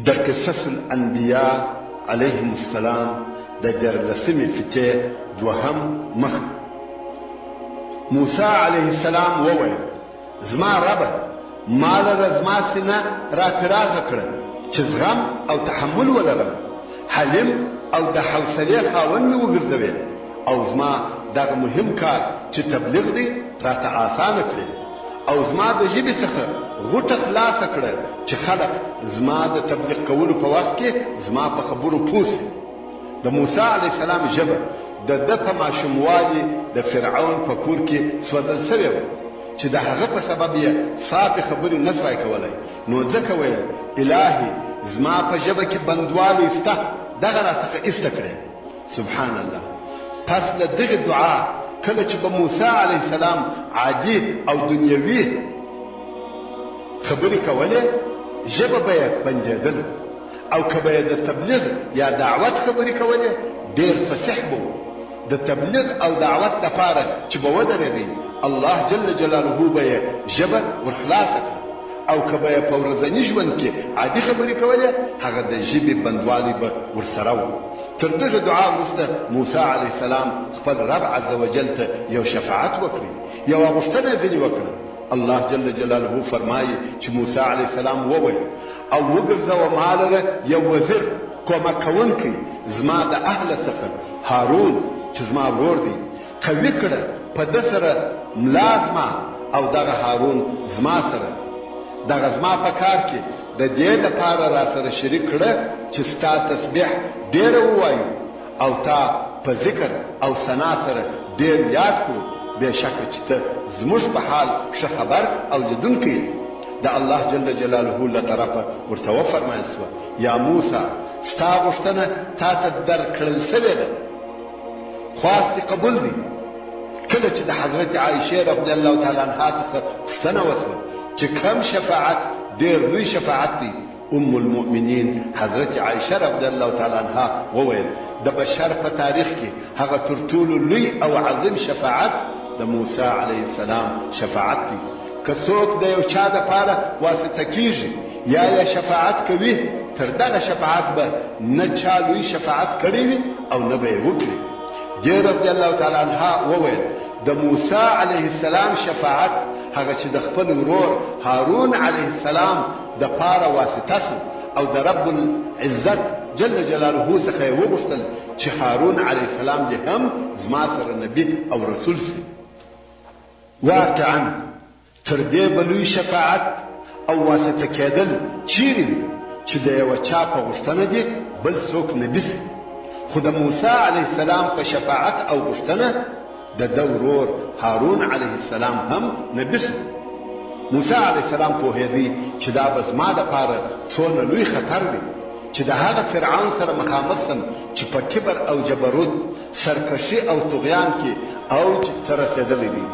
د قصص الانبیاء علیهم السلام د دیارلسمې فتې دوهم مخ. موسی علیه السلام وویل زما ربه ما لره زما سینه راپراغه کړه چې زغم او تحمل ولرم، حلیم او د حوصلې خاوند مې وګرځوې او زما دغه مهم کار چې تبلیغ دی راته اسانه کړي او زما د ژبې څخه غوټه خلاصه کړه چې خلک زما د تبلیغ کولو په وخت کې زما په خبرو پوه شي. د موسی علیه السلام ژبه د ده په ماشوموالي د فرعون په کور کې سوځل شوې وه چې د هغه په سبب یې صافې خبرې نه سوای کولی، نو ځکه ویل الهي زما په ژبه کې بندوالی شته، دغه راڅخه ایسته کړې. سبحان الله. پس له دغې دعا کله چې به موسی علیه السلام عادي او دنیوي خبرې کولې، ژبه به یې بندېدل، او که به یې د تبلیغ یا دعوت خبرې کولې ډېر فصیح به و. د تبلیغ او دعوت دپاره چې به ودرېدی الله جل جلاله به یې ژبه ورخلاصه کړه، او که به یې په ورځني ژوند کې عادي خبرې کولې هغه د ژبې بندوالی به ورسره و. تر دغه دعا وروسته موسی علیه السلام خپل رب عز وجل ته یو شفاعت وکړي، یوه غوښتنه یې ځینې وکړه. الله جل جلاله فرمایي چې موسی علیه السلام وویل او وګرځوه ما لره یو وزیر کومک کوونکی زما د اهله څخه هارون چې زما ورور دی، قوي کړه په ده سره ملا زما او دغه هارون زما سره، دغه زما په کار کې د دې دپاره را سره شریک کړه چې ستا تسبیح ډېره ووایو او تا په ذکر او ثنا سره ډېر یاد کړو. بېشکه چې ته زموږ په حال ښه خبر او لیدونکی یې. د الله جل جلاله له طرفه ورته وفرمایل سوه یا موسی ستا غوښتنه تا ته درکړل سوې ده، خواست دې قبول دی. کله چې د حضرت عایشې رضی الله تعالی عنها څخه پوښتنه وسوه چې کوم شفاعت ډېر لوی شفاعت دی، ام المؤمنین حضرت عایشه رضی الله تعالی عنها وویل د بشر په تاریخ کې هغه تر ټولو لوی او عظیم شفاعت د موسی علیه السلام شفاعت دی. که څوک د یو چا دپاره واسطه کیږي یا یې شفاعت کوي، تر دغه شفاعت به نه چا لوی شفاعت کړی وي او نه به یې وکړي. دې رضی الله تعالی عنها وویل د موسی علیه السلام شفاعت هغه چې د خپل ورور هارون علیه السلام د پاره واسطه سو او د رب العزت جل جلاله څخه یې وغوښتل چې هارون علیه السلام دې هم زما سره نبي او رسول سي. واقعا تر دې به لوی شفاعت او واسطه کېدل چیرې وي چې د یوه چا په غوښتنه دې بل څوک نبي سي، خو د موسی علیه السلام په شفاعت او غوښتنه د ده ورور هارون علیه السلام هم نبي سو. موسی علیه السلام پوهېدی چې دا به زما دپاره څونه لوی خطر وي چې د هغه فرعون سره مخامخ سم چې په کبر او جبروت سرکشي او طغیان کې اوج ته رسېدلی دی.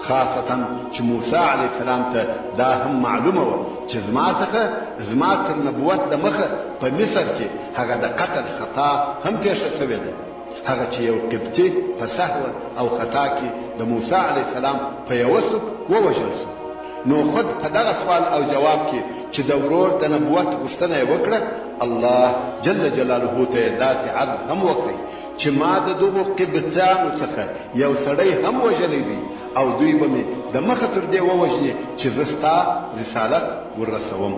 خاصتا چې موسی علیه السلام ته دا هم معلومه وه چې زما څخه زما تر نبوت د مخه په مصر کې هغه د قتل خطا هم پیښه شوې ده، هغه چې یو قبطي په سهوه او خطا کې د موسی علیه السلام په یوه څوک ووژل شو. نو خود په دغه سوال او جواب کې چې د ورور د نبوت غوښتنه یې وکړه، الله جل جلاله ته یې داسې عرض هم وکړی چې ما د دغو قبطیانو څخه یو سړی هم وژلی دی او دوی به مې د مخه تر دې ووژني چې زه ستا رسالت وررسوم.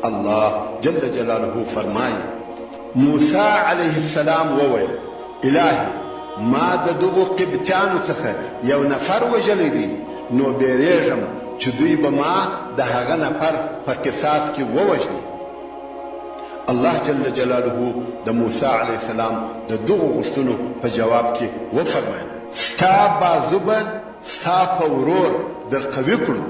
الله جل جلاله فرمایي موسی علیه السلام وویل الهي ما د دغو قبطیانو څخه یو نفر وژلی دی، نو بیریږم چې دوی به ما د هغه نفر په قصاص کې ووژني. الله جل جلاله د موسی علیه السلام د دغو غوښتنو په جواب کې وفرمایل ستا بازو به ستا په ورور در قوي کړو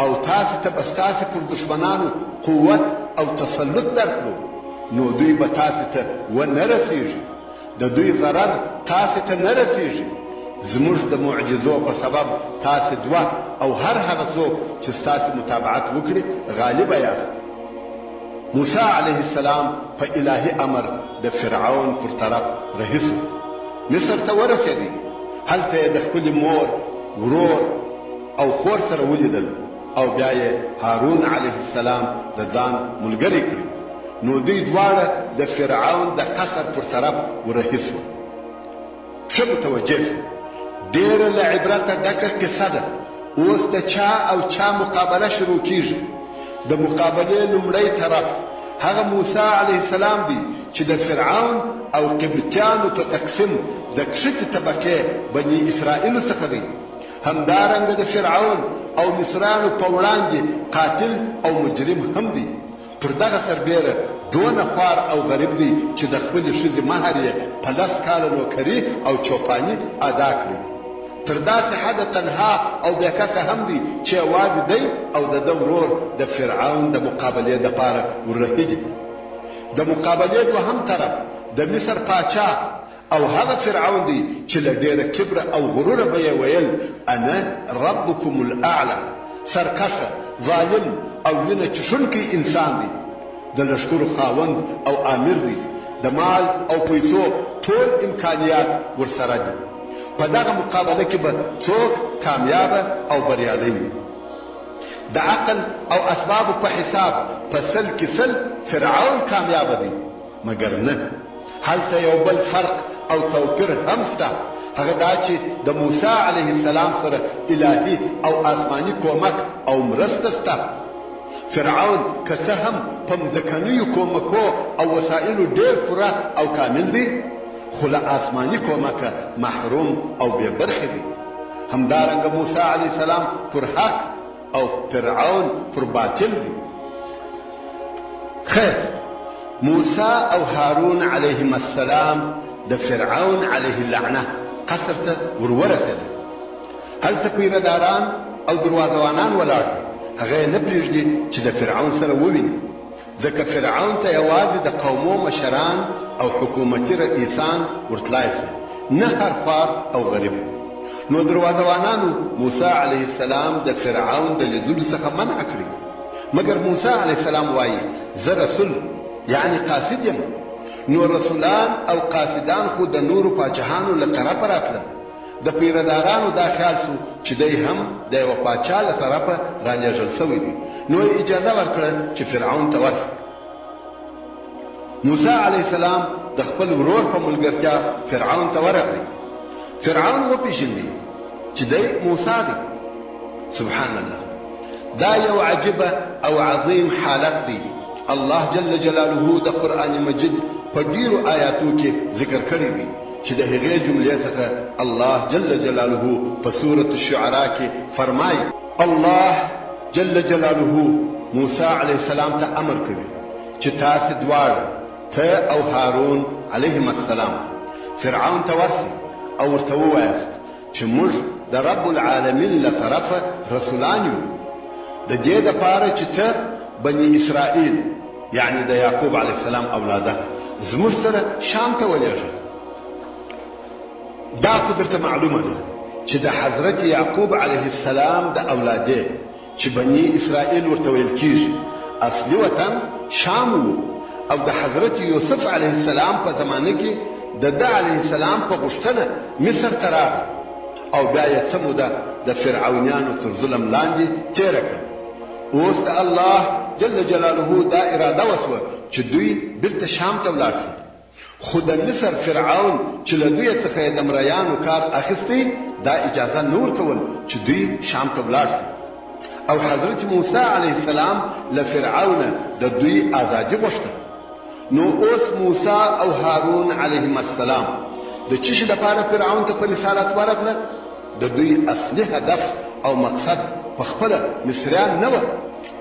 او تاسې ته به ستاسې پر دښمنانو قوت او تسلط درکړو، نو دوی به تاسې ته ونه رسېږي، د دوی ضرر تاسې ته نه رسېږي. زموږ د معجزو په سبب تاسې دوه او هر هغه څوک چې ستاسې متابعت وکړي غالبه یاست. موسی علیه السلام په الهي امر د فرعون پر طرف رهي سو، مصر ته ورسېدی. هلته یې د خپلې مور ورور او خور سره ولیدل او بیا یې هارون علیه السلام د ځان ملګری کړي. نو دوی دواړه د فرعون د قصر پر طرف ورهي سول. ښه متوجه سئ، ډېره له عبرته ډکه قصه ده. اوس د چا او چا مقابله شروع کیږي. د مقابلې لومړی طرف هغه موسی علیه السلام دی چې د فرعون او قبطیانو په تقسیم د کښتې طبقې بني اسرائیلو څخه دی. همدارنګه د فرعون او مصریانو په وړاندې قاتل او مجرم هم دی. پر دغه سربیره دونه خوار او غریب دی چې د خپلې ښځې مهر یې په 10 کاله نوکري او چوپاني ادا کړي. تر داسې حده تنها او بېکسه هم دی چې یوازې دی او د ده ورور د فرعون د مقابلې دپاره وررهیږي. د مقابلې دوهم طرف د مصر پاچا او هغه فرعون دی چې له ډېره کبره او غروره به یې ویل انا ربکم الاعلی، سرکشه، ظالم او وینه چښونکی انسان دی. د لښکرو خاوند او امیر دی. د مال او پیسو ټول امکانیات ورسره دي. په دغه مقابله کې به څوک کامیابه او بریالی وي. د عقل او اسبابو په حساب په 100 کې 100 فرعون کامیابه دی. مګر نه، هلته یو بل فرق او توپیر هم شته. هغه دا چې د موسی علیه السلام سره الهي او آسماني کومک او مرسته شته. فرعون که څه هم په مځکنیو کومکو او وسایلو ډېر پوره او کامل دی، خو له آسماني کومکه محروم او بې برخې دی. همدارنګه موسی علیه السلام پر حق او فرعون پر باطل دی. خیر، موسی او هارون علیهم السلام د فرعون علیه اللعنه قصر ته ورورسېدل. هلته پیرداران او دروازوانان ولاړ دي. هغه یې نه پرېږدي چې د فرعون سره وویني، ځکه فرعون ته یوازې د قومو مشران او حکومتي رئیسان ورتلای شي، نه هر خوار او غریب. نو دروازوانانو موسی علیه السلام د فرعون د لیدلو څخه منع کړي. مګر موسی علیه السلام وایي زه رسول یعنی قاصد یم. نو رسولان او قاصدان خو د نورو پاچاهانو له طرفه راتلل. د پیردارانو دا خیال سو چې دی هم د یوه پاچا له طرفه رالېږل سوی دی. نو یې اجازه ورکړه چې فرعون ته ورسي. موسی علیه السلام د خپل ورور په ملګرتیا فرعون ته ورغلی. فرعون وپېژندی چې دی موسی دی. سبحان الله، دا یو عجیبه او عظیم حالت دی. الله جل جلاله د قرآن مجید په ډیرو آیاتو کې ذکر کړی دی چې د هغې جملې څخه الله جل جلاله په سورة الشعراء کې فرمایي الله جل جلاله موسی علیه السلام ته امر کوي چې تاسې دواړه ته او هارون علیهم السلام فرعون ته ورسئ او ورته ووایاست چې موږ د رب العالمین له طرفه رسولان یو، د دې دپاره چې ته بني اسرائیل یعنی د یعقوب علیه السلام اولاده زموږ سره شام ته ولېږه. دا خو درته معلومه ده چې د حضرت یعقوب علیه السلام د اولادې چې بني اسرائیل ورته ویل کېږي اصلي وطن شام و، او د حضرت یوسف علیه السلام په زمانه کې د ده علیه السلام په غوښتنه مصر ته راغی او بیا یې څه موده د فرعونیانو تر ظلم لاندې تېره کړه. اوس د الله جل جلاله دا اراده وسوه چې دوی بیرته شام ته ولاړ شي. خو د مصر فرعون چې له دوی څخه یې د مریانو کار اخیستی دا اجازه نه ورکول چې دوی شام ته ولاړ شي. او حضرت موسی علیه السلام له فرعون د دوی ازادي غوښته. نو اوس موسی او هارون علیهم السلام د څه شي دپاره فرعون ته په رسالت ورغله؟ د دوی اصلي هدف او مقصد په خپله مصریان نه وه،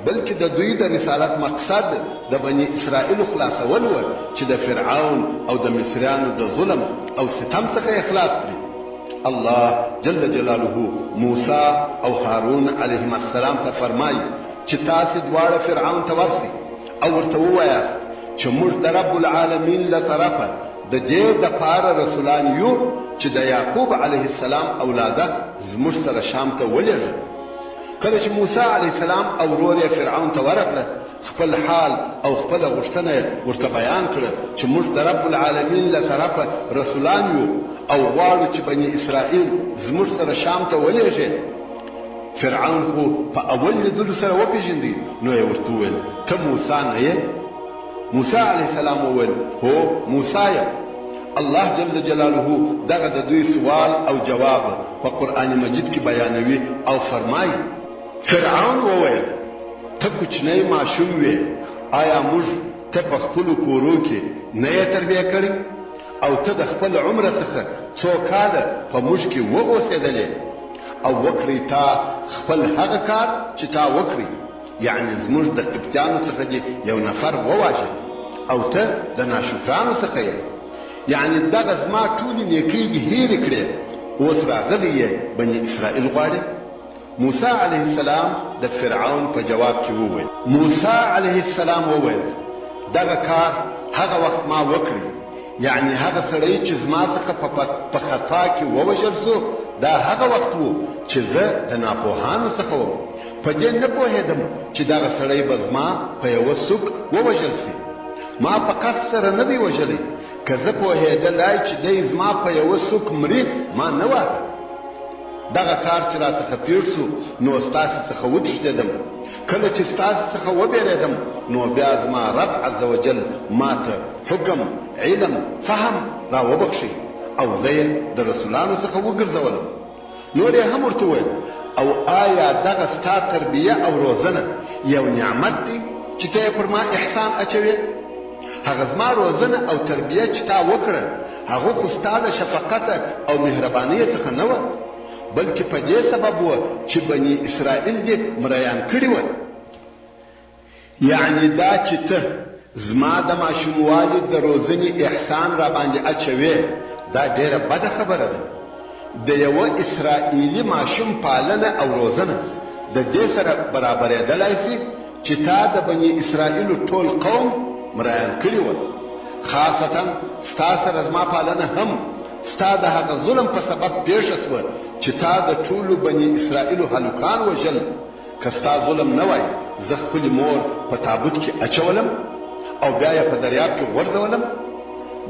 بلکې د دوی د رسالت مقصد د بني اسرائیلو خلاصول و چې د فرعون او د مصریانو د ظلم او ستم څخه یې خلاص کړي. الله جل جلاله موسی او هارون علیهم السلام ته فرمایي چې تاسې دواړه فرعون ته ورسئ او ورته ووایاست چې موږ د رب العالمین له طرفه د دې دپاره رسولان یو چې د یعقوب علیه السلام اولاده زموږ سره شام ته ولېږه. کله چې موسی علیه السلام او ورور یې فرعون ته ورغله خپل حال او خپله غوښتنه یې ورته بیان کړه چې موږ د رب العالمین له طرفه رسولان یو او غواړو چې بني اسرائیل زموږ سره شام ته ولېږي. فرعون خو په اول لیدلو سره وپېژندی، نو یې ورته وویل ته موسی نه یې؟ موسی علیه السلام وویل هو موسی یم. الله جل جلاله دغه د دوی سوال او جواب په قرآن مجید کې بیانوي او فرمایي. فرعون وویل ته کوچنی ماشوم وې، آیا موږ ته په خپلو کورو کې نه یې تربیه کړې او ته د خپل عمر څخه څو کاله په موږ کې واوسېدلې او وکړې تا خپل هغه کار چې تا وکړې، یعنی زموږ د قبطیانو څخه دې یو نفر وواژه او ته د ناشکرانو څخه یې، یعنی دغه زما ټولې نیکۍ دې هېرې کړې، اوس راغلی یې بني اسرائیل غواړې. موسی علیه السلام د فرعون په جواب کې وویل. موسی علیه السلام وویل دغه کار هغه وخت ما وکړي، یعنی هغه سړی چې زما څخه په خطا کې ووژل سو دا هغه وخت وو چې زه د ناپوهانو څخه وم. په دې نه پوهېدم چې دغه سړی به زما په یوه سوک ووژل سي. ما په قصد سره نه دی وژلی، که زه پوهېدلی چې دی زما په یوه سوک مري ما نه واده. دغه کار چې را څخه پېښ سو نو ستاسې څخه وتښتېدم. کله چې ستاسې څخه وبېرېدم نو بیا زما رب عز وجل ما ته حکم، علم، فهم را وبخښي او زه یې د رسولانو څخه وګرځولم. نور یې هم ورته وویل او آیا دغه ستا تربیه او روزنه یو نعمت دی چې ته یې پر ما احسان اچوې؟ هغه زما روزنه او تربیه چې تا وکړه هغه خو ستا د شفقت او مهربانۍ څخه نه وه، بلکې په دې سبب وه چې بني اسرائیل دې مریان کړي وه. یعنی دا چې ته زما د ماشوموالي د روزنې احسان را باندې اچوې دا ډېره بده خبره ده. د یوه اسرائیلي ماشوم پالنه او روزنه د دې سره برابرېدلی سي چې تا د بني اسرائیلو ټول قوم مریان کړي وه. خاصتا ستا سره زما پالنه هم ستا د هغه ظلم په سبب پیښه سوه چې تا د ټولو بني اسرائیلو هلکان وژل. که ستا ظلم نه وای زه خپلې مور په تابوت کې اچولم او بیا یې په دریاب کې غورځولم.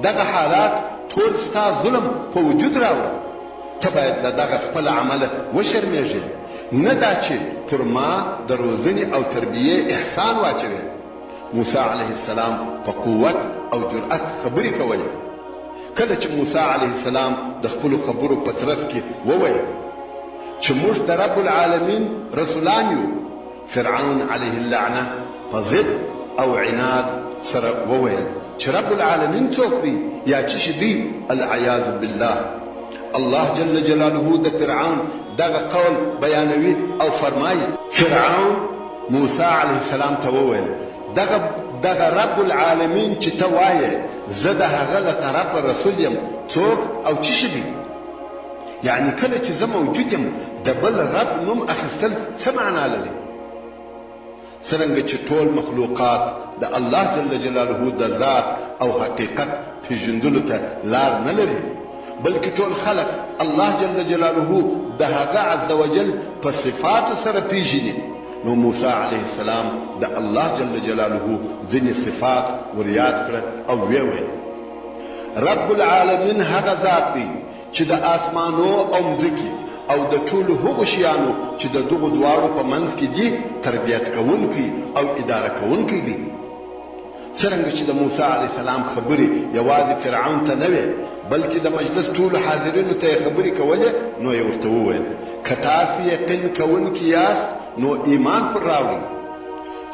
دغه حالات ټول ستا ظلم په وجود راوړه. ته باید له دغه خپل عمله وشرمېږې، نه دا چې پر ما د روزنې او تربیې احسان واچوې. موسی علیه السلام په قوت او جرأت خبرې کولې. کله چې موسی علیه السلام د خپلو خبرو په طرف کې وویل چې موږ د رب العالمین رسولان یو، فرعون علیه اللعنه په ضد او عناد سره وویل چې رب العالمین څوک دی یا چې شي دی، العیاذ بالله. الله جل جلاله د فرعون دغه قول بیانوي او فرمایي. فرعون موسی علیه السلام ته وویل دغه رب العالمین چې ته وایې زه د هغه له طرفه رسول یم څوک او چې شي دی؟ یعنی کله چې زه موجود یم د بل رب نوم اخیستل څه معنا لري؟ څرنګه چې ټول مخلوقات د الله جل جلاله د ذات او حقیقت پیژندلو ته لار نه لري، بلکې ټول خلق الله جل جلاله د هغه عز وجل په صفاتو سره پیژني. نو موسی علیه السلام د الله جل جلاله ځینې صفات وریاد کړه او ویې رب العالمین هغه ذات دی چې د آسمانو او مځکې او د ټولو هغو شیانو چې د دغو دواړو په منځ کې دي تربیت کوونکی او اداره کوونکی دی. څرنګه چې د موسی علیه السلام خبرې یوازې فرعون ته نه وې بلکې د مجلس ټولو حاضرینو ته یې خبرې کولې، نو یې ورته وویل که تاسې یقین کوونکي یاست نو ایمان پر راوړئ.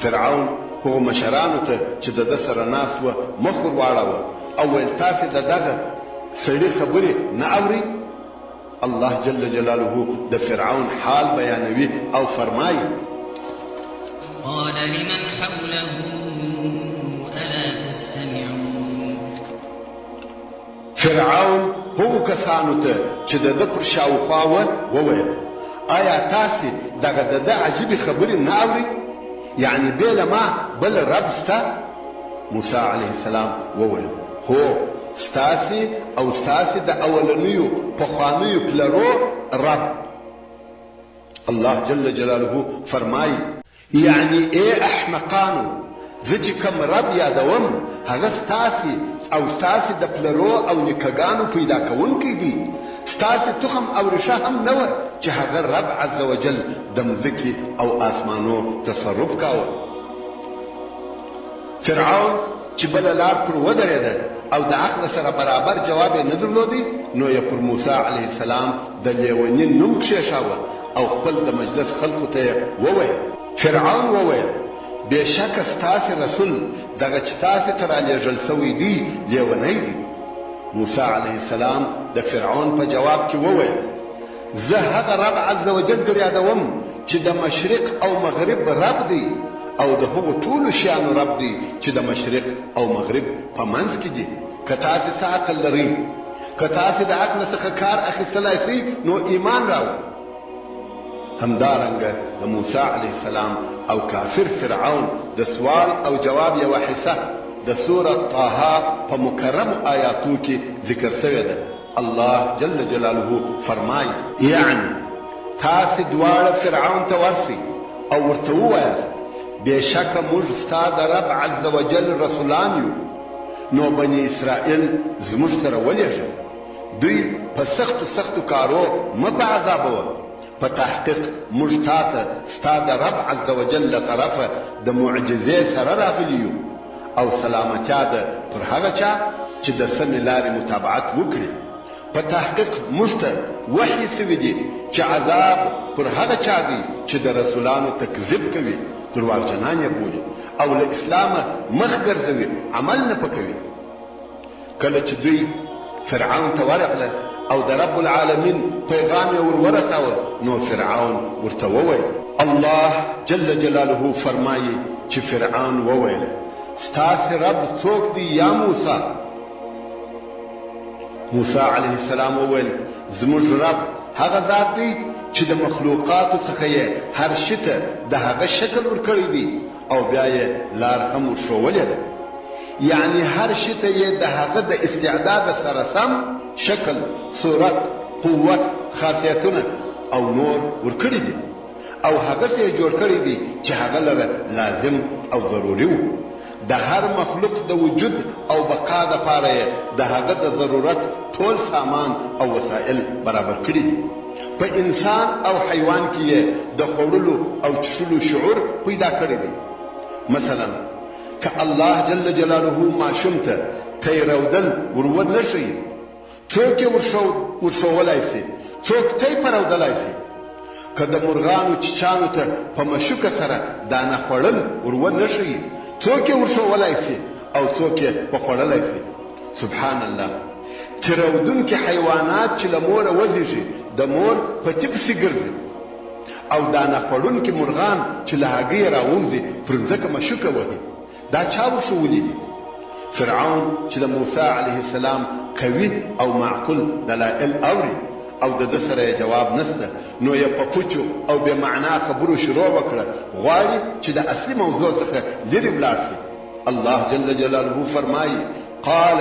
فرعون هغو مشرانو ته چې د ده سره ناست وه مخ ور واړوه او ویل تاسې د دغه سړي خبرې نه اورئ؟ الله جل جلاله د فرعون حال بیانوي او فرمایي قال لمن حوله ألا تستمعون. فرعون هغو کسانو ته چې د ده پر شاوخوا وه وویل آیا تاسې دغه د ده عجیبې خبرې نه اورئ؟ یعنی بې له ما بل رب سته؟ موسی علیه السلام وویل هو ستاسې او ستاسې د اولنیو پخوانیو پلرو رب. الله جل جلاله فرمایي یعنی ای احمقانو زه چې کوم رب یادوم هغه ستاسې او ستاسې د پلرو او نیکهګانو پیدا کوونکی دی. ستاسې تخم او ریشه هم نه وه چې هغه رب عز وجل د مځکې او آسمانو تصرف کاوه. فرعون چې بله لار پر ودرېده او د عقل سره برابر جواب یې نه درلودی، نو یې پر موسی علیه السلام د لیوني نوم کښېښاوه او خپل د مجلس خلکو ته یې وویل. فرعون وویل بېشکه ستاسې رسول دغه چې تاسې ته رالېږل سوی دی لیونی دی. موسی علیه السلام د فرعون په جواب کې وویل زه هغه رب عز وجل در یادوم چې د مشرق او مغرب رب دی او د هغو ټولو شیانو رب دی چې د مشرق او مغرب په منځ کې دي. که تاسې څه عقل لرئ، که تاسې د عقل څخه کار اخیستلی سئ نو ایمان راوړئ. همدارنګه د موسی علیه السلام او کافر فرعون د سوال او جواب یوه حصه د سوره طه په مکرمو آیاتو کې ذکر شوې ده. الله جل جلاله فرمایي یعنی تاسې دواړه فرعون ته ورسئ او ورته ووایاست بېشکه موږ ستا د رب عز وجل رسولان یو، نو بني اسرائیل زموږ سره ولېږه، دوی په سختو کارو مه په عذابوه. په تحقیق موږ تا ته ستا د رب عز وجل له طرفه د معجزې سره راغلي یو، او سلامتیا ده پر هغه چا چې د سمې لارې متابعت وکړي. په تحقیق موږ ته وحي سوي دي چې عذاب پر هغه چا دی چې د رسولانو تکذیب کوي، درواغجنان یې بولي او له اسلامه مخ ګرځوي، عمل نه پکوي. کله چې دوی فرعون ته ورغله او د رب العالمین پیغام یې ورورساوه، نو فرعون ورته وویل. الله جل جلاله فرمایي چې فرعون وویل ستاسې رب څوک دی یا موسی؟ موسی علیه السلام وویل زموږ رب هغه ذات دی چې د مخلوقاتو څخه یې هر شي ته د هغه شکل ورکړی دی او بیا یې لار هم ورښولې ده. یعنی هر شي ته یې د هغه د استعداد سره سم شکل، صورت، قوت، خاصیتونه او نور ورکړي دي او هغه څه یې جوړ کړی دي چې هغه لره لازم او ضروري وو. د هر مخلوق د وجود او بقا دپاره یې د هغه د ضرورت ټول سامان او وسایل برابر کړي دي. په انسان او حیوان کې یې د خوړلو او چښلو شعور پیدا کړی دی. مثلا که الله جل جلاله ماشوم ته تیرودل ورود نه ښیي، څوک یې ورښوولی سي، څوک تی پرودلی سي. که د مرغانو چیچانو ته په مشوکه سره دانه خوړل ورود نه ښیي، څوک یې ورښوولی سي او څوک یې پخوړلی سي. سبحان الله. تیرودونکي حیوانات چې له موره وزېږي د مور په تي پسې ګرځي، او دانه خوړونکي مرغان چې له هګۍ راووځي پر مځکه مشوکه وهي. دا چا ورښولي دي؟ فرعون چې د موسی علیه السلام قوي او معقول دلایل اوري او د ده سره یې جواب نسته، نو یې په پوچو او بې معنا خبرو شروع وکړه، غواړي چې د اصلي موضوع څخه لرې ولاړ شي. الله جل جلاله فرمایي قال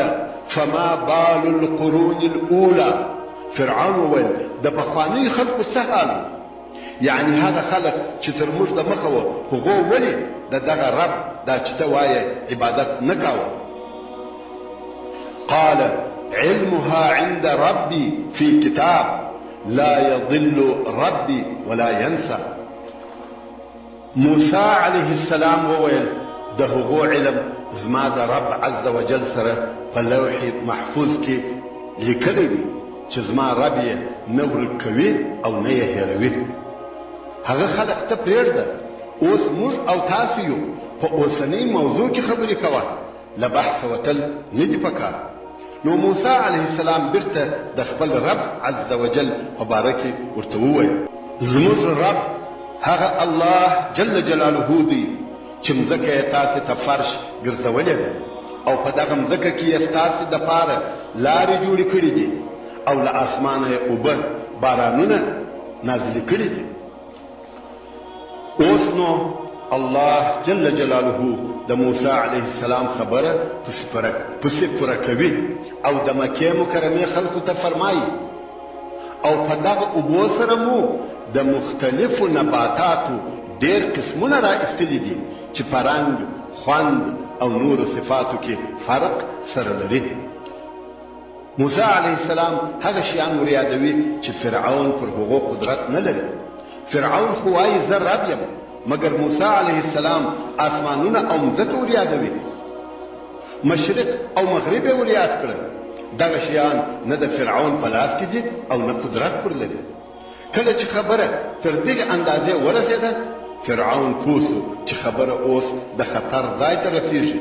فما بال القرون الاولى. فرعون وویل د پخوانیو خلقو څه حال؟ یعنی هغه خلق چې تر موږ د مخه وو هغو ولې د دغه رب دا چې ته وایې عبادت نه کاوه؟ قال علمها عند ربي في كتاب لا يضل ربي ولا ينسى. موسی علیه السلام وویل د هغو علم زما د رب عز وجل سره په لوح محفوظ کې لیکلی دی چې زما رب یې نه ورک کوي او نه یې هېروي. هغه خلق ته پرېږده، اوس موږ او تاسو یو، په اوسنۍ موضوع کې خبرې کوه، له بحث وتل نه دي پکار. نو موسی علیه السلام بیرته د خپل رب عز وجل په باره کې ورته وویل زموږ رب هغه الله جل جلاله دی چې مځکه یې تاسې ته فرش ګرځولې ده او په دغه مځکه کې یې ستاسې دپاره لارې جوړې کړي دي او له اسمانه یې اوبه بارانونه نازلې کړي دي. اوس نو الله جل جلاله د موسی علیه السلام خبره پسې پوره کوي او د مکې مکرمې خلکو ته فرمایي او په دغه اوبو سره مو د مختلفو نباتاتو ډېر قسمونه را ایستلي دي چې په رنګ، خوند او نورو صفاتو کې فرق سره لري. موسی علیه السلام هغه شیان ور یادوي چې فرعون پر هغو قدرت نه لري. فرعون خو وایي زه رب یم، مګر موسی علیه السلام آسمانونه او مځکه ور یادوي. مشرق او مغرب یې وریاد کړل. دغه شیان نه د فرعون په لاس کې دي او نه قدرت پر لري. کله چې خبره تر دغه اندازې ورسېده فرعون پوه شو چې خبره اوس د خطر ځای ته رسېږي،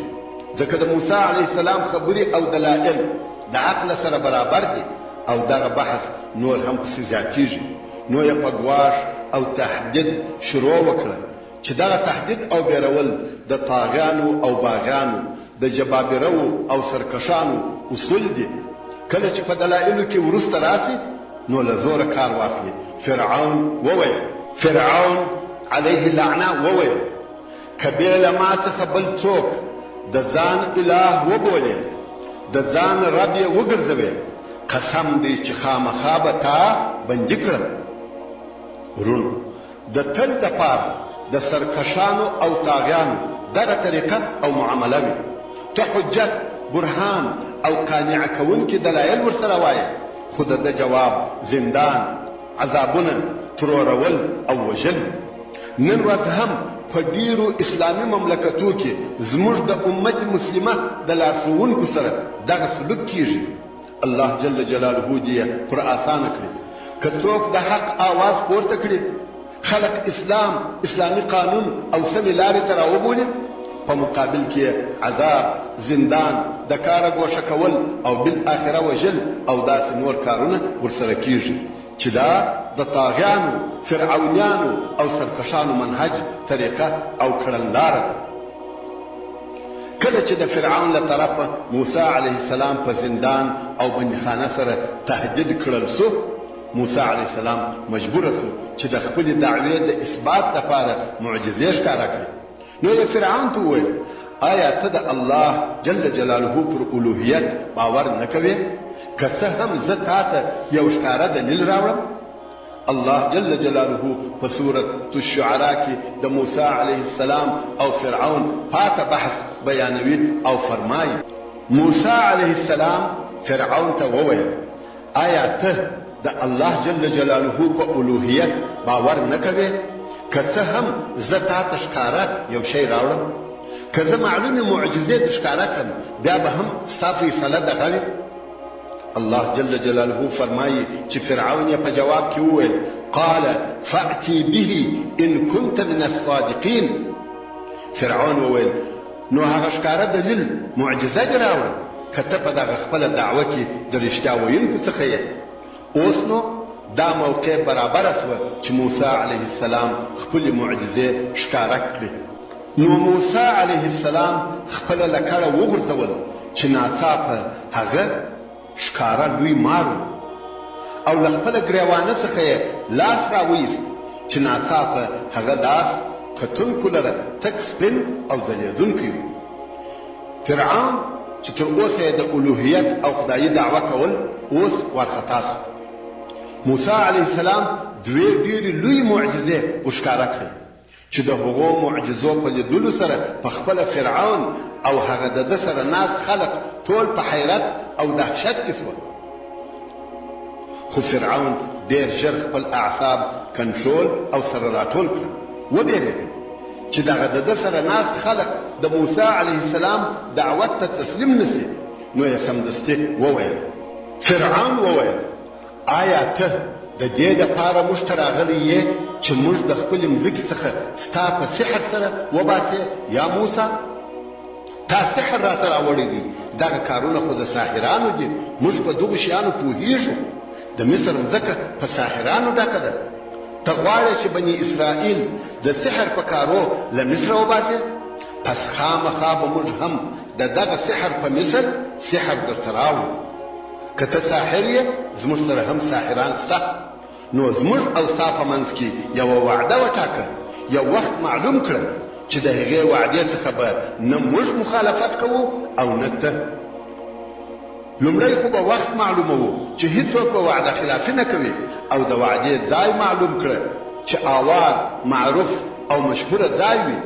ځکه د موسی علیه السلام خبرې او دلایل د عقل سره برابر دي او دغه بحث نور هم پسې زیاتېږي. نو یې په ګواښ او تهدید شروع وکړه چې دغه تهدید او بیرول د طاغیانو او باغیانو د جبابرو او سرکشانو اصول دي. کله چې په دلایلو کې وروسته راسي نو له زوره کار واخلي. فرعون علیه لعنه وویل که بې له ما څخه بل څوک د ځان اله وبولې د ځان رب یې وګرځوې قسم دی چې خامخا به تا بندي کړم. ورونو د تل دپاره د سرکشانو او طاغیانو دغه طریقه او معامله وي. ته حجت برهان او قانع کوونکي دلایل ورسره وایې خو د جواب زندان عذابونه ترورول او وژل. نن ورځ هم په ډیرو اسلامي مملکتو کې زموږ د امت مسلمه د لارښوونکو سره دغه سلوک کیږي. الله جل جلاله دې پر آسانه کړي. که څوک د حق آواز پورته کړي خلق اسلامي قانون او سمې لارې ته راوبولي په مقابل کې عذاب زندان د کاره ګوښه کول او بالاخره وژل او داسې نور کارونه ورسره کیږي چې دا د طاغیانو فرعونیانو او سرکشانو منهج طریقه او کړنلاره ده. کله چې د فرعون له طرفه موسی علیه السلام په زندان او بندیخانه سره تهدید کړل سو موسی علیه السلام مجبور سو چې د خپلې دعوې د اثبات لپاره معجزې ښکاره کړي. نو یې فرعون ته وویل آیا ته د الله جل جلاله پر الوهیت باور نه کوې؟ که څه هم زه تا ته یو ښکاره دلیل راوړم. الله جل جلاله په سورة الشعراء کې د موسی علیه السلام او فرعون پاکه بحث بیانوي او فرمایي موسی علیه السلام فرعون ته وویل آیا ته د الله جل جلاله په الوهیت باور نه کوې؟ که څه هم زه تا ته ښکاره یو شی راوړم، که زه معلومې معجزې ته ښکاره کړم بیا به هم ستا فیصله دغه وي. الله جل جلاله فرمایي چې فرعون یې په جواب کې وویل قال فأتي به ان كنت من الصادقين. فرعون وویل نو هغه ښکاره دلیل معجزه دې راوړه که ته په دغه خپله دعوه کې د رښتیا ویونکو څخه یې. اوس نو دا موقع برابره شوه چې موسی علیه السلام خپلې معجزې ښکاره کړي. نو موسی علیه السلام خپله لکړه وغورځول چې ناڅاپه هغه ښکاره لوی مار او له خپله ګریوانه څخه یې لاس راویست چې ناڅاپه هغه لاس کتونکو لره تک سپین او ځلېدونکی و. فرعون چې تر اوسه یې د الوهیت او خدایي دعوه کول اوس وارخطا شو. موسی علیه السلام دوې ډېرې لوی معجزې وښکاره کړې چې د هغو معجزو په لیدلو سره په خپله فرعون او هغه د ده سره ناست خلق ټول په حیرت او دهشت کې شول. خو فرعون ډېر ژر خپل اعصاب کنټرول او سره راټول کړه. وبېرېد چې دغه د ده سره ناست خلق د موسی علیه السلام دعوت ته تسلیم نشي. نو یې سمدستي وویل فرعون وویل آیا ته د دې دپاره موږ ته راغلی یې چې موږ د خپلې مځکې څخه ستا په سحر سره وباسې یا موسی؟ تا سحر راته راوړی دی، دغه کارونه خو د ساحرانو دي، موږ په دغو شیانو پوهیږو. د مصر مځکه په ساحرانو ډکه ده. ته غواړې چې بني اسرائیل د سحر په کارو له مصره وباسې؟ پس خامخا به موږ هم د دغه سحر په مثل سحر درته راوړو. که ته ساحر یې زموږ سره هم ساحران شته. نو زموږ او ستا په منځ کې یوه وعده وټاکه، یو وخت معلوم کړه چې د هغې وعدې څخه به نه موږ مخالفت کوو او نه ته. لومړی خو به وخت معلوموو چې هیڅوک به وعده خلافي نه کوي او د وعدې ځای معلوم کړه چې آوار معروف او مشهوره ځای وي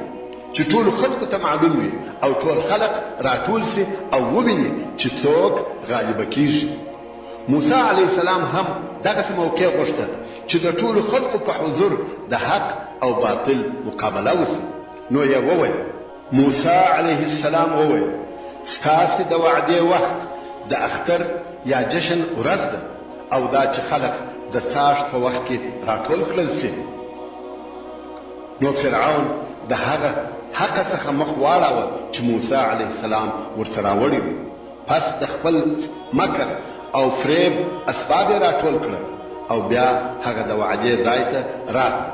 چې ټولو خلقو ته معلوم وي او ټول خلق راټول سي او وویني چې څوک غالبه کیږي. موسی علیه السلام هم دغسې موقع غوښته چې د ټولو خلقو په حضور د حق او باطل مقابله وشي. نو یې وویل موسی علیه السلام وویل ستاسې د وعدې وخت د اختر یا جشن ورځ ده او دا چې خلک د ساشت په وخت کې راټول کړل شي. نو فرعون د هغه حق څخه مخ واړاوه چې موسی علیه السلام ورته راوړي وو. پس د خپل مکر او فریب اسباب یې راټول کړل او بیا هغه د وعدې ځای ته راغی.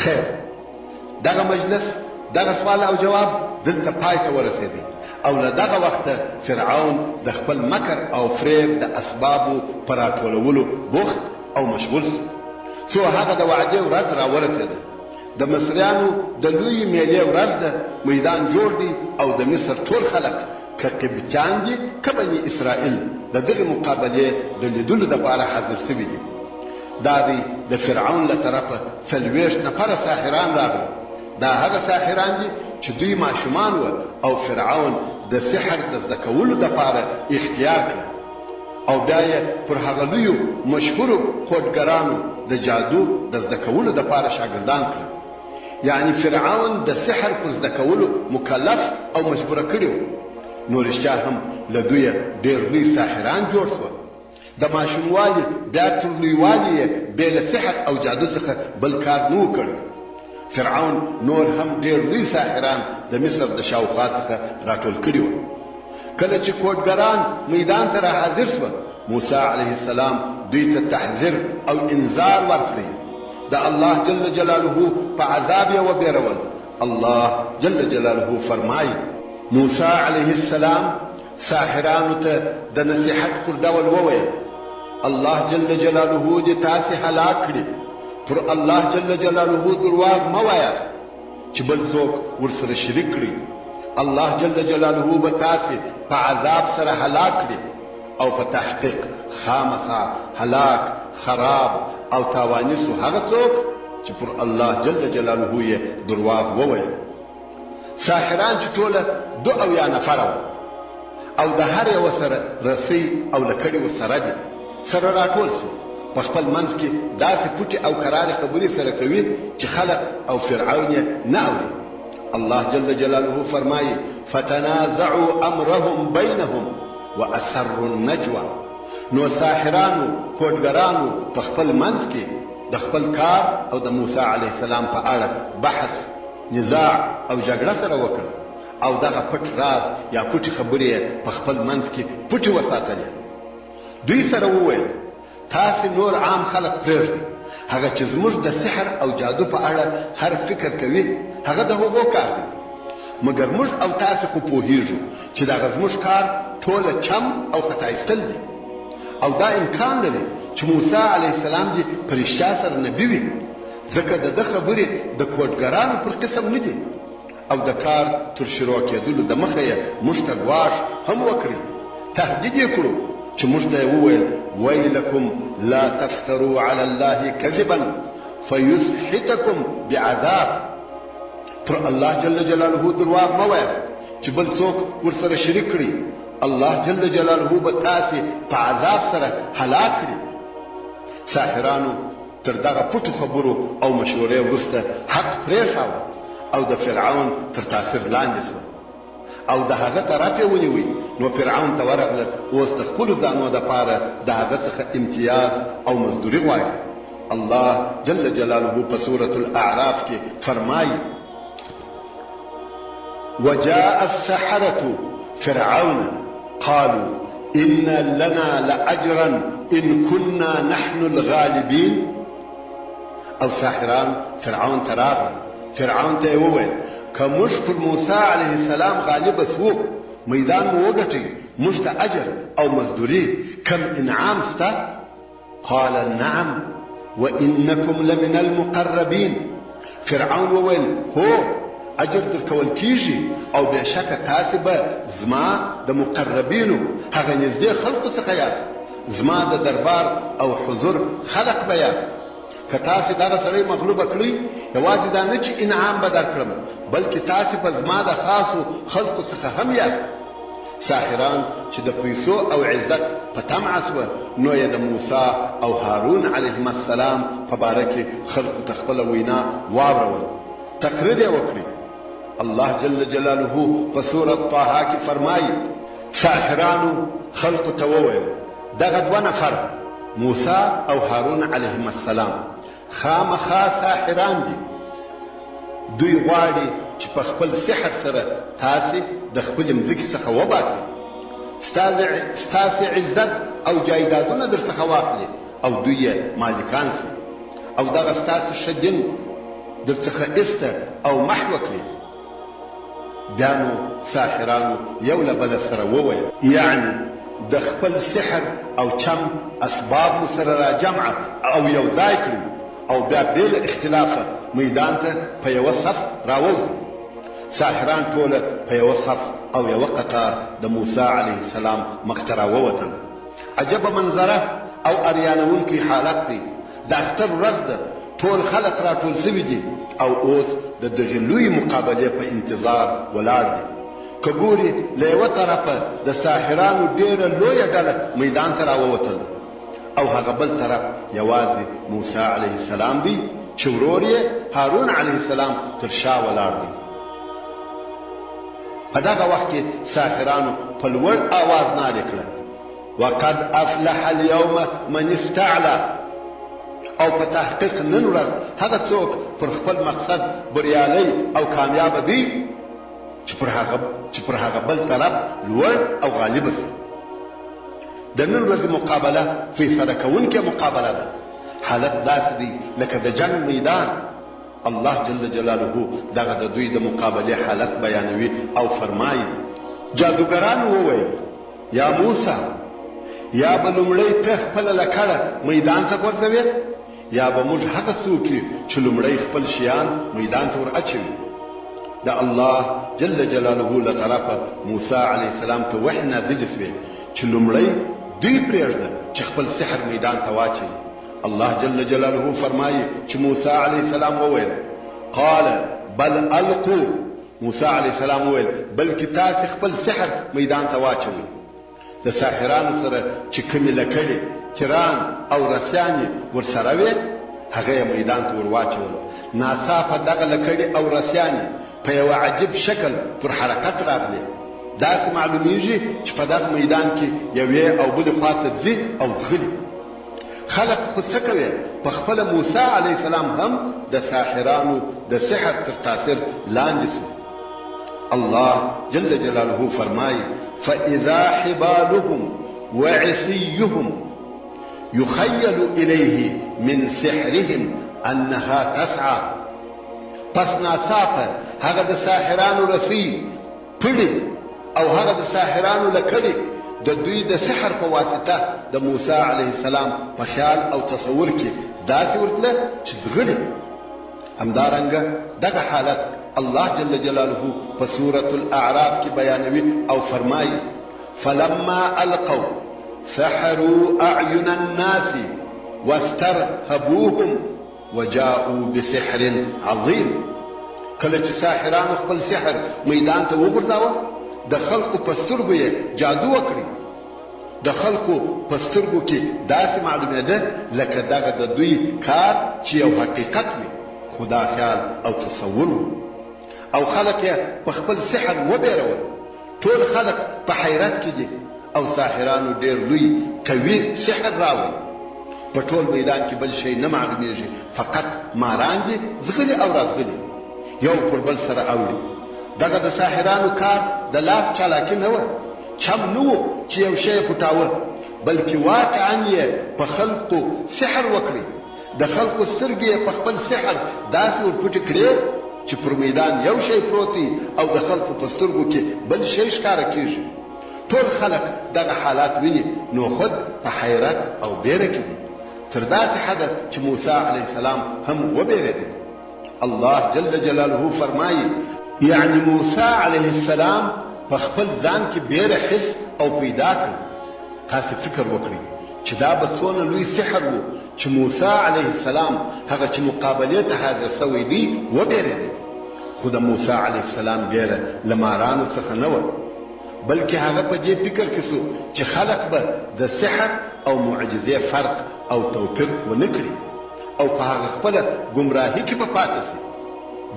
خیر، دغه مجلس، دغه سوال او جواب دلته پای ته ورسېدی او له دغه وخته فرعون د خپل مکر او فریب د اسبابو په راټولولو بوخت او مشغول شو. څو هغه د وعدې ورځ راورسېده. د مصریانو د لوی میلې ورځ ده، میدان جوړ دی او د مصر ټول خلک که قبطیان دي که بني اسرائیل د دغې مقابلې د لیدلو دپاره حاضر شوي دي. دا دی د فرعون له طرفه 40 نفره ساحران راغلل. دا هغه ساحران دي چې دوی ماشومان وه او فرعون د سحر د زده کولو دپاره اختیار کړه او بیا یې پر هغه لویو مشهورو کوډګرانو د جادو د زده کولو دپاره شاګردان کړه. یعنی فرعون د سحر پر زده کولو مکلف او مجبوره کړي وو. نو رښتیا هم له دوی ډېر لوی ساحران جوړ شوه. د ماشوموالي بیا تر لویوالي یې بې له سحر او جادو څخه بل کار نه و کړی. فرعون نور هم ډېر لوی ساحران د مصر د شاوخوا څخه راټول کړي وو. کله چې کوډګران میدان ته راحاضر شوه، موسی علیه السلام دوی ته تحذير او انذار ورکړی. د الله جل جلاله په عذاب یې وبېرول. الله جل جلاله فرمایي موسی علیه السلام ساحرانو ته د نصیحت پر ډول وویل: الله جل جلاله دې تاسې هلاک کړي. پر الله جل جلاله درواغ مه وایاست چې بل څوک ورسره شریک کړي. الله جل جلاله به تاسې په عذاب سره هلاک کړي او په تحقیق خامخا هلاک، خراب او تاواني سو هغه څوک چې پر الله جل جلاله یې درواغ وویل. ساحران چې ټوله 2 نفره وه او د هر یوه سره رسۍ او لکړې ورسره دي، سره راټول شو. په خپل منځ کې داسې پټې او کرارې خبرې سره کوي چې خلق او فرعون یې نه اوري. الله جل جلاله فرمایي: فتنازعوا امرهم بینهم واسروا النجوى. نو ساحرانو، کوډګرانو په خپل منځ کې د خپل کار او د موسی علیه السلام په اړه بحث، نزاع او جګړه سره وکړه او دغه پټ راز یا پټې خبرې په خپل منځ کې پټې وساتلې. دوی سره وویل: تاسې نور عام خلق پرېږدئ. هغه چې زموږ د سحر او جادو په اړه هر فکر کوي هغه د هغو کار دی، مګر موږ او تاسې خو پوهیږو چې دغه زموږ کار ټوله چم او خطا ایستل دی او دا امکان لري چې موسی علیه السلام دې په رښتیا سره نبي وي، ځکه د ده خبرې د کوډګرانو پر قسم نه دي او د کار تر شروع کېدلو د مخه یې موږ ته ګواښ هم وکړي. تهدید یې کړو چې موږ ته یې وویل: ویلکم لا تفتروا علی الله کذبا فیسحتکم بعذاب. پر الله جل جلاله درواغ مه وایاست چې بل څوک ورسره شریک کړي. الله جل جلاله به تاسې په عذاب سره هلاک کړي. ساحرانو تر دغه پټو خبرو او مشورې وروسته حق پرېښاوه او د فرعون تر تاثیر لاندې شوه او د هغه طرف یې ونیوی. نو فرعون ته ورغله، اوس د خپلو ځانو دپاره د هغه څخه امتیاز او مزدوري غواړي. الله جل جلاله په سورة الاعراف کې فرمایي: وجاء السحرة فرعون قالوا إن لنا لأجرا إن كنا نحن الغالبين. او ساحران فرعون تراغل. فرعون ته وویل: که موږ پر موسی علیه السلام غالب شو، میدان مو وګټئ، موږ ته اجر او مزدوري، کم انعام سته؟ قال نعم وانکم لمن المقربین. فرعون وویل: هو، اجر درکول کیږي او بېشکه تاسې به زما د مقربینو، هغه نږدې خلقو څخه یاست، زما د دربار او حضور خلق به یاست. که تاسې دغه سړی مغلوبه کړئ، یوازې دا نه چې انعام به درکړم، بلکې تاسې به زما د خاصو خلقو څخه هم یاست. ساحران چې د پیسو او عزت په طمع شوه، نو یې د موسی او هارون علیهم السلام په باره کې خلقو ته خپله وینا واورول، تقریر یې وکړي. الله جل جلاله په سورة طه کې فرمایي ساحرانو خلقو ته وویل دغه دوه نفر موسی او هارون علیهم السلام خامخا ساحران دي، دوی غواړي چې په خپل سحر سره تاسې د خپلې مځکې څخه وباسي، ستاسې عزت او جایدادونه در څخه واخلي او دوی یې مالکان سي او دغه ستاسې ښه دین در څخه ایسته او محو کړي. بیا نو ساحرانو یو له بله سره وویل یعنې د خپل سحر او چم اسباب مو سره راجمعه او یو ځای کړي او بیا بې له اختلافه میدان ته په یوه صف راووځي. ساحران ټوله په یوه صف او یوه قطار د موسی علیه السلام مخ ته راووتل. عجبه منظره او اریانونکی حالت دی. د اختر ورځ ده، ټول خلق راټول سوي دي او اوس د دغې لویې مقابلې په انتظار ولاړ دي. که ګوري له یوه طرفه د ساحرانو ډېره لویه ډله میدان ته راووتل او هغه بل طرف یوازې موسی علیه السلام دی چې ورور یې هارون علیه السلام تر شا ولاړ دی. په دغه وخت کې ساحرانو په لوړ آواز نارې کړه وقد افلح اليوم من استعلى، او په تحقیق نن ورځ هغه څوک پر خپل مقصد بریالی او کامیابه دی چې پر هغه بل طرف لوړ او غالبه سي. د نن ورځې مقابله فیصله کوونکې مقابله ده. حالت داسې دی لکه د جنګ میدان. الله جل جلاله دغه د دوی د مقابلې حالت بیانوي او فرمایي جادوګرانو وویل یا موسی یا به لومړی ته خپله لکړه میدان ته غورځوې یا به موږ هغه څوک یو چې لومړی خپل شیان میدان ته ور اچوي. د الله جل جلاله له طرفه موسی علیه السلام ته وحی نازلې سوې چې لومړی دوی پرېږده چې خپل سحر میدان ته واچوي. الله جل جلاله فرمایي چې موسی علیه السلام وویل قال بل القوا، موسی علیه السلام وویل بلکې تاسې خپل سحر میدان ته واچوئ. د ساحرانو سره چې کومې لکړې کران او رسیانې ورسره وې هغه یې میدان ته ور واچول. ناڅاپه دغه لکړې او رسیانې په یو عجیب شکل پر حرکت راغلې. داسې معلومیږي چې په دغه میدان کې یوې او بلې خواته ځي او ځغلي. خلق خو څه کوي؟ په خپله موسی علیه السلام هم د ساحرانو د سحر تر تاثیر لاندې سو. الله جل جلاله فرمایي فإذا حبالهم وعصيهم يخيل إليه من سحرهم أنها تسعى. پس ناڅاپه هغه د ساحرانو رسی پړي او هغه د ساحرانو لکړي د دوی د سحر په واسطه د موسی علیه السلام په خیال او تصور کې داسې ورتله چې ځغلي. همدارنګه دغه حالت الله جل جلاله په سورة الاعراف کې بیانوي او فرمایي فلما القوا سحروا اعین الناس واسترهبوهم وجاءوا بسحر عظیم. کله چې ساحرانو خپل سحر میدان ته وغورځاوه د خلقو په سترګو یې جادو وکړي. د خلقو په سترګو کې داسې معلومېده لکه دغه د دوی کار چې یو حقیقت وي خو دا خیال او تصور و. او خلق یې په خپل سحر وبېرول. ټول خلق په حیرت کې دي او ساحرانو ډېر لوی قوي سحر راوړي. په ټول میدان کې بل شی نه معلومېږي، فقط ماران دي ځغلي او راځغلي یو پر بل سره اوړي. دغه د ساحرانو کار د لاس چالاکي نه وه، چم نه و چې یو شی پټاوه، بلکې واقعا یې په خلقو سحر وکړي. د خلقو سترګې په خپل سحر داسې ورپټې کړې چې پر میدان یو شی پروت وي او د خلقو په سترګو کې بل شی ښکاره کېږي. ټول خلق دغه حالات ویني نو خود په حیرت او بیره کې دي، تر داسې حده چې موسی علیه السلام هم وبېرېده. الله جل جلاله فرمایي یعنی موسی علیه السلام په خپل ځان کې بیره حس او پیدا کړ. تاسې فکر وکړئ چې دا به څونه لوی سحر و چې موسی علیه السلام هغه چې مقابلې ته حاضر سوی دی وبېرېده. خو د موسی علیه السلام بیره له مارانو څخه نه وه، بلکې هغه په دې فکر کې سو چې خلق به د سحر او معجزې فرق او توپیر ونه کړي او په هغه خپله ګمراهي کې به پاتې سي.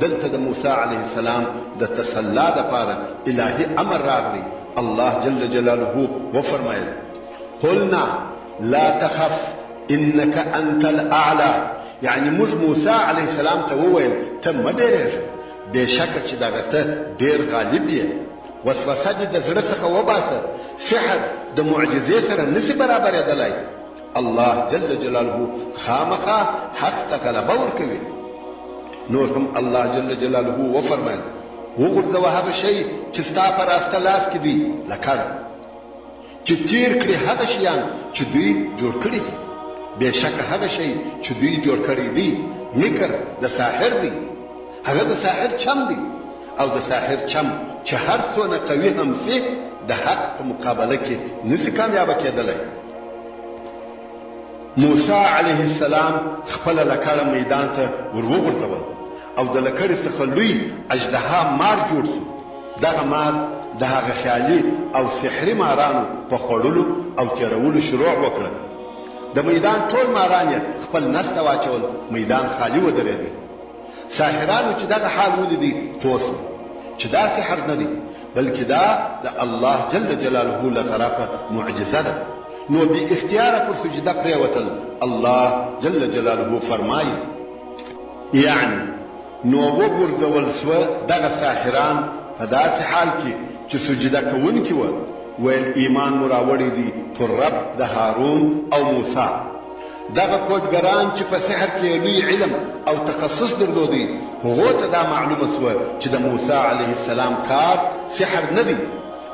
دلته د موسی علیه السلام د تسلا دپاره الهي امر راغلی. الله جل جلاله وفرمایل قلنا لا تخف انك انت الاعلى، یعنی موږ موسی علیه السلام ته وویل ته مه ډېرېږه، بېشکه چې دغه ته ډېر غالب یې. وسوسه دې د زړه څخه وباسه، سحر د معجزې سره نشي برابرېدلی. الله جل جلاله خامخا حق ته غلبه ورکوي. نور هم الله جل جلاله وفرمایل وغورځوه هغه شی چې ستا په راسته لاس کې دي لکړه، چې تیر کړي هغه شیان چې دوی جوړ کړي دي. بېشکه هغه شی چې دوی جوړ کړي دي مکر د ساحر دی، هغه د ساحر چم دی، او د ساحر چم چې هر څونه قوي هم سي د حق په مقابله کې نشي کامیابه کېدلی. موسی علیه السلام خپله لکړه میدان ته ور وغورځول او د لکړې څخه لوی اژدها مار جوړ سو. دغه مار د هغه خیالي او سحري مارانو په خوړلو او تېرولو شروع وکړه. د میدان ټول ماران یې خپل نس ته واچول، میدان خالي ودرېدی. ساحرانو چې دغه حال ولیدي پوه سول چې دا سحر نه دی بلکې دا د الله جل جلاله له طرفه معجزه ده. نو بی اختیاره پر سجده پریوتل. الله جل جلاله فرمایي یعنی نو وګرځول سوه دغه ساحران په داسې حال کې چې سجده کوونکي وه، ویل ایمان مو راوړی دی پر رب د هارون او موسی. دغه کوډګران چې په سحر کې لوی علم او تخصص درلودی، هغو ته دا معلومه سوه چې د موسی علیه السلام کار سحر نه دی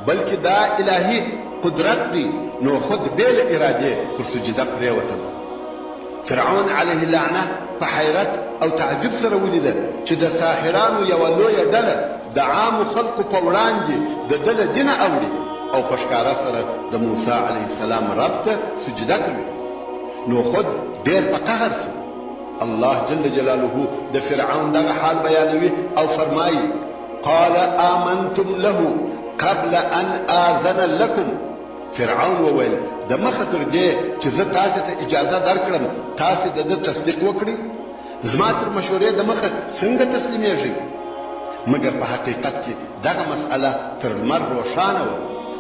بلکې دا الهي قدرت دی. نو خود بیل اراده پر سجده پریوتل. فرعون علیه اللعنه په حیرت او تعجب سره ولیده چې د ساحرانو یوه لویه ډله د عامو خلقو په وړاندې د ده له دینه اوړي او په ښکاره سره د موسی علیه السلام رب ته سجده کوي. نو خود ډېر په قهر سو. الله جل جلاله د فرعون دغه حال بیانوي او فرمایي قال آمنتم له قبل ان آذن لكم. فرعون وویل د مخه تر دې چې زه تاسې ته اجازه درکړم تاسې د ده تصدیق وکړئ، زما تر مشورې د مخه څنګه تسلیمېږئ؟ مګر په حقیقت کې دغه مسئله تر لمر روښانه وه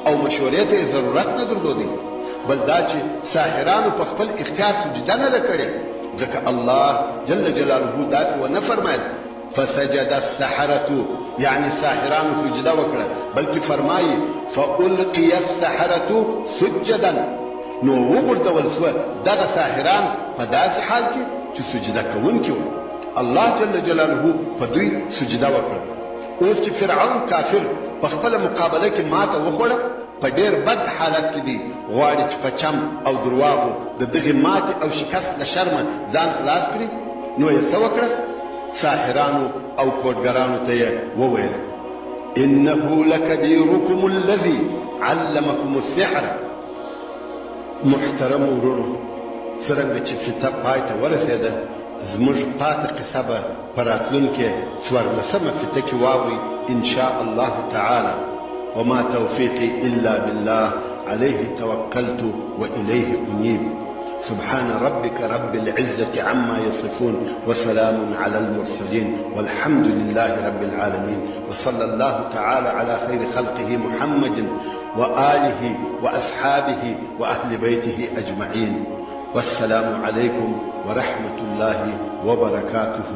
او مشورې ته یې ضرورت نه درلودی، بل دا چې ساحرانو په خپل اختیار سجده نه ده کړې، ځکه الله جل جلاله داسې ونه فرمایل فسجد السحرة، یعنی ساحرانو سجده وکړه، بلکې فرمایي فالقي السحرة سجدا. نو وغورځول سوه دغه ساحران په داسې حال کې چې سجده کوونکي وو. الله جل جلاله په دوی سجده وکړه. اوس چې فرعون کافر په خپله مقابله کې ماته وخوړه، په ډېر بد حالت کې دی، غواړي چې په چم او درواغو د دغې ماتې او شکست له شرمه ځان خلاص کړي. نو یې څه وکړه؟ ساحرانو او کوډګرانو ته یې وویل انه لکبیرکم الذي علمکم السحر. محترم ورونو، څرنګه چې فتنه پای ته ورسېده، زموږ پاته قصه به په راتلونکې 14مه فتنه کې واورئ ان شاء الله تعالی. وما توفيقي إلا بالله عليه توكلت وإليه أنيب. سبحان ربك رب العزة عما يصفون وسلام على المرسلين والحمد لله رب العالمين. وصلى الله تعالى على خير خلقه محمد وآله وأصحابه وأهل بيته أجمعين. والسلام عليكم ورحمة الله وبركاته.